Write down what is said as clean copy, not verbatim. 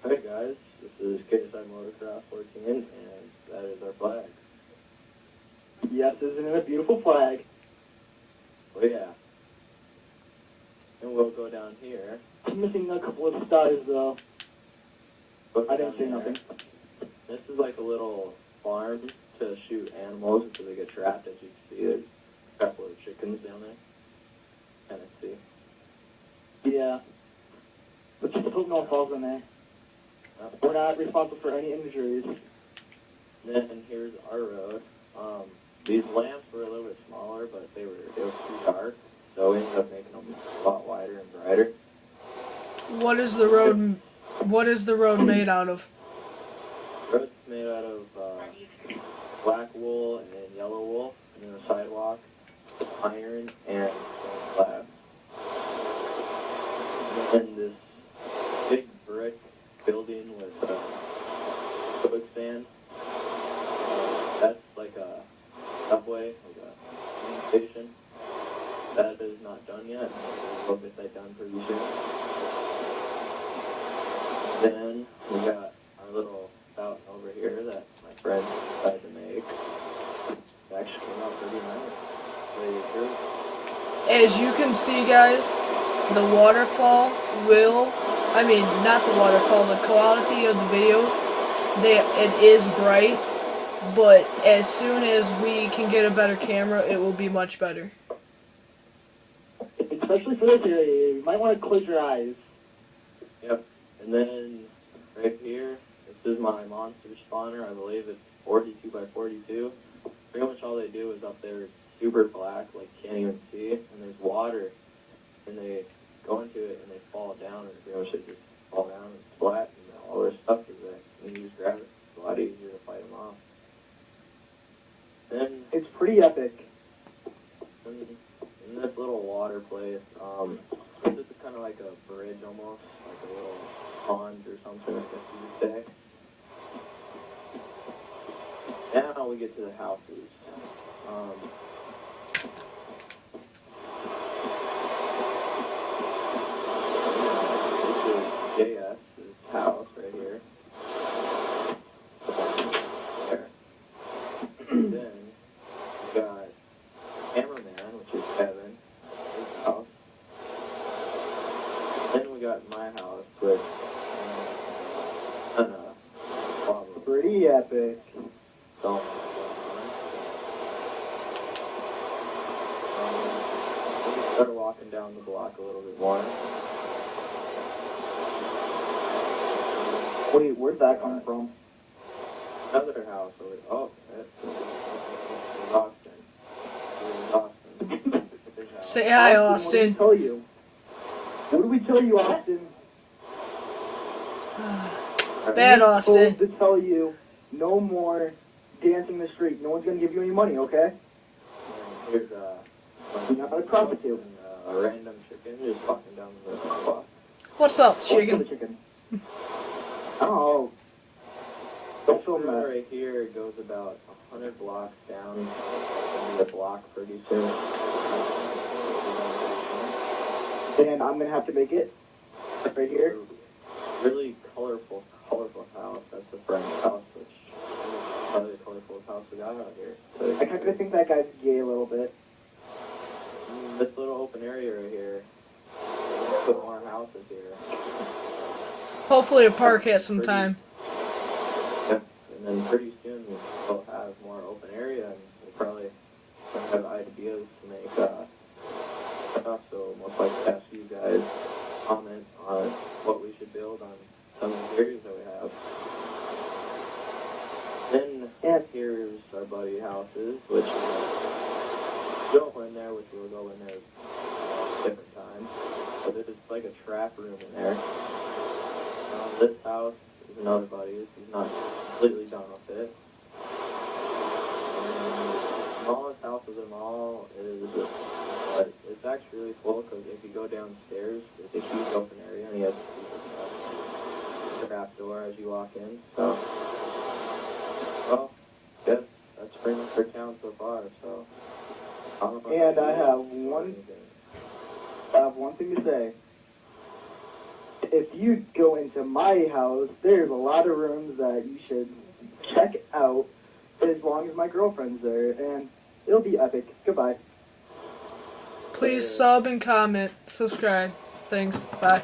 Hey guys, this is KSI Motocross 14, and that is our flag. Yes, isn't it a beautiful flag? Oh yeah. And we'll go down here. I'm missing a couple of stars though. I didn't say nothing. This is like a little farm to shoot animals until they get trapped. As you can see, there's a couple of chickens down there. Kind of see. Yeah. But just hope no one falls in there. We're not responsible for any injuries. Then here's our road. These lamps were a little bit smaller, but they were too dark, so we ended up making them a lot wider and brighter. What is the road? What is the road made out of? Road's made out of black wool and yellow wool, and then the sidewalk, iron, and slab. And then this big brick building with quicksand. That's like a subway, like a train station. That is not done yet. We'll get that done pretty soon. Then we got our little fountain over here that my friend decided to make. It actually came out pretty nice. Pretty true. As you can see, guys, the waterfall not the waterfall, the quality of the videos, it is bright, but as soon as we can get a better camera, it will be much better. Especially for this area, you might want to close your eyes. Yep. And then right here, this is my monster spawner. I believe it's 42 by 42. Pretty much all they do is up there, it's super black, like can't even see it, and there's water, and they go into it and they fall down, and pretty much they just fall down and it's flat, and all their stuff is there. And you just grab it. It's a lot easier to fight them off. Then It's pretty epic. in this little water place, this is kind of like a bridge almost, like a little pond or something, I guess you would say. Now we get to the houses. This is JS's house right here. There. Then we got cameraman, which is Kevin, his house. Then we got my house, which probably Pretty epic. don't. Start walking down the block a little bit more. Wait, where'd that come from? Another house over. Oh, that's Austin. Austin. His house. Say hi, What Austin. did we tell you? What did we tell you, Austin? Bad We Austin. told to tell you no more dancing in the street. No one's gonna give you any money, okay? And here's You're not a prostitute. a random chicken just walking down the block. What's up, What's for the chicken? chicken? Oh. Don't film Road that. right here goes about 100 blocks down. It'll be a block pretty soon. And I'm gonna have to make it right here. Really colorful house. That's a friend's house, which is probably the colorful house we got out here. I kind of think that guy's gay a little bit. This little open area right here. Let's put more houses here. Hopefully a park has some time. Yeah. And then pretty soon we'll have more open area, and we'll probably have ideas to make stuff. So most likely ask you guys comment on what we should build on some of the areas that we have. Then here's our buddy houses, which we'll go in there, which we'll go in there different times. But it's like a trap room in there. This house is another buddy's. He's not completely done with it. And the smallest house of them all is, but it's actually really full because if you go downstairs, it's a huge open area and you have to see the trap door as you walk in. So, well, yes, that's pretty much our town so far. So, I don't know if And I have anything. one thing to say. if you go into my house, there's a lot of rooms that you should check out as long as my girlfriend's there, and it'll be epic. Goodbye. Please sub and comment, subscribe. Thanks. Bye.